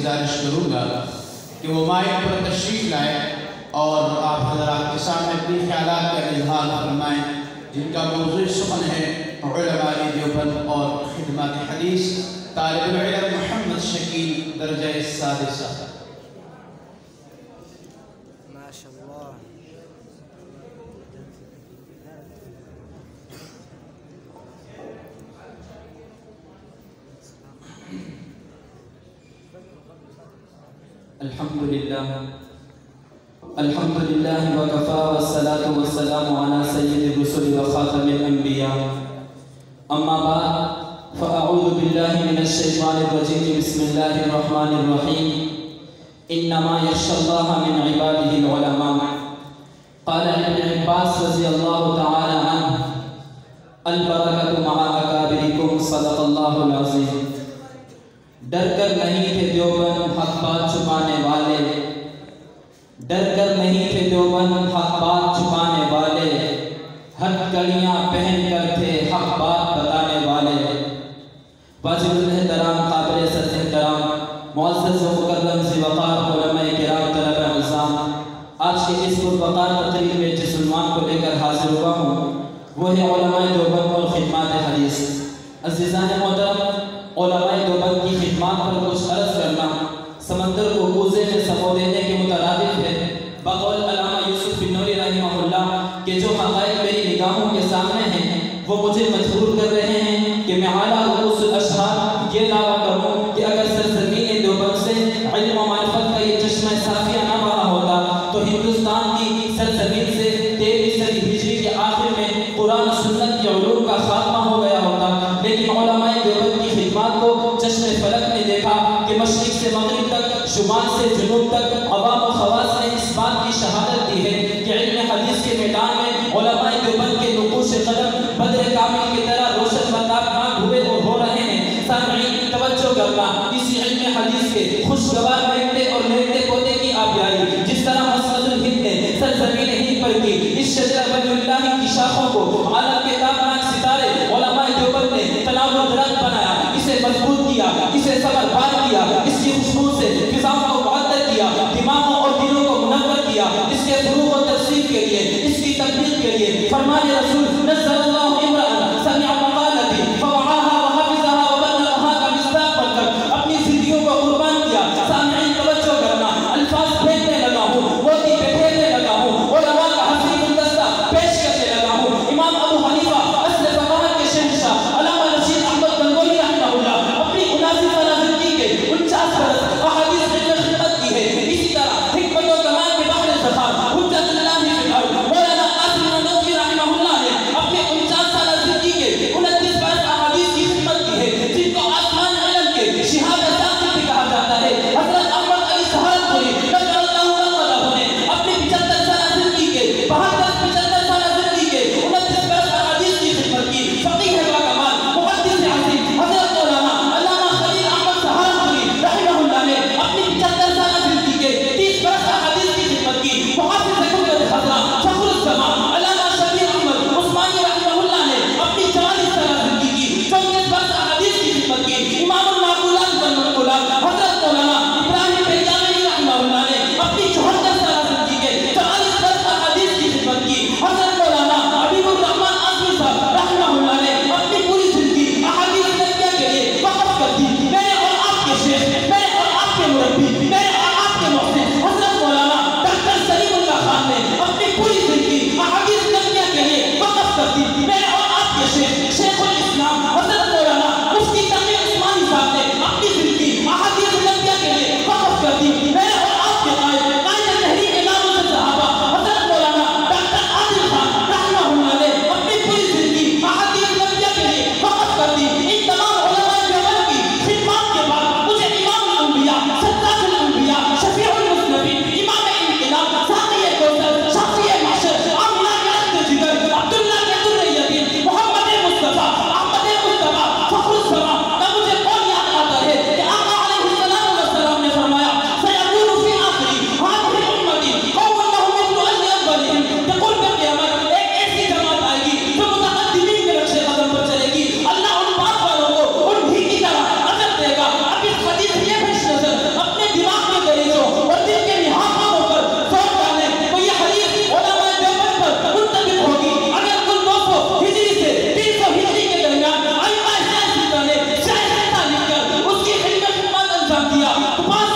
گزارش کروں گا کہ وہ مائک پر تشریف لائیں اور آپ حضرات کے سامنے اپنی خیالات کا اظہار فرمائیں، جن کا موضوع سخن ہے علماء دیوبند اور خدمات حدیث، طالب العلم محمد شکیل، درجہ سادسہ۔ الحمد لله وكفى والصلاة والسلام على سيد الرسل وخاتم الأنبياء. أما بعد فأعوذ بالله من الشيطان الرجيم. بسم الله الرحمن الرحيم. إنما يخشى الله من عباده العلماء. قال ابن عباس رضي الله تعالى عنه: البركة مع أكابركم. صدق الله العظيم. ڈر کر نہیں تھے دیوبند حق بات چھپانے والے، ڈر کر نہیں تھے دیوبند حق بات چھپانے والے، ہتھ کڑیاں پہن کر تھے حق بات بتانے والے۔ واجب الاحترام، قابل صد احترام، معزز و مکرم ذی وقار علماء کرام، طلبہ اعزام، آج کے اس پروقار تقریب میں جس عنوان کو لے کر حاضر ہوا ہوں وہ ہے علماء دیوبند اور خدمات حدیث۔ عزیزان محترم، علماء دیوبند کی خدمات پر کچھ عرض کرنا سمندر کو کوزے میں سمو دینے کے مترادف ہے۔ بقول علامہ یوسف بن نوری رحمہ اللہ کہ جو حقائق میری نگاہوں کے سامنے ہیں وہ مجھے مجبور کر رہے ہیں کہ میں اعلیٰ رؤوس الاشہار یہ دعویٰ کروں کہ اگر سرزمین دیوبند سے علم و معرفت کا یہ چشمہ صافیہ نہ بہا ہوتا تو ہندوستان کی سرزمین سے 13ویں صدی ہجری کے آخر میں قرآن و سنت کے علوم کا خاتمہ ہو گیا ہوتا۔ لیکن علماء دیوبند کی خدمات کو چشم فلک نے دیکھا کہ مشرق سے مغرب تک، شمال سے جنوب تک عوام و خواص نے اس بات کی شہادت دی ہے کہ علم حدیث کے میدان میں علماء دیوبند کے نقوش قدم بدر کامل کی طرح روشن و تابناک ہوئے اور ہو رہے ہیں۔ سامعین توجہ کرنا، اسی علم حدیث کے خوشگوار بیٹے اور لیٹے پوتے کی آبیاری جس طرح مسند الہند نے سرزمین ہند پر کی، اس شجرہ ولی اللہ کی شاخوں کو عالم کے تابناک ستارے علماء دیوبند نے تناور درخت بنایا، اسے مضبوط کیا، اسے صبر بار کیا، اس کی خوشبو سے فضاؤں کو معطر کیا، دماغوں اور دلوں کو منور کیا، اس کے فروغ و تفسیر کے لیے، اس کی تبلیغ کے لیے فرمان رسول نزل اللہ امرأ سمع مقالتی فوعاها وحفظها وبلغها کا مصداق بن کر اپنی زندگیوں کو قربان کیا۔ سامعین توجہ کرنا، الفاظ پھینکنے لگا ہوں، موتی پہ پھیرنے لگا ہوں، علماء کا حسین گلدستہ پیش انجام دیا تو 5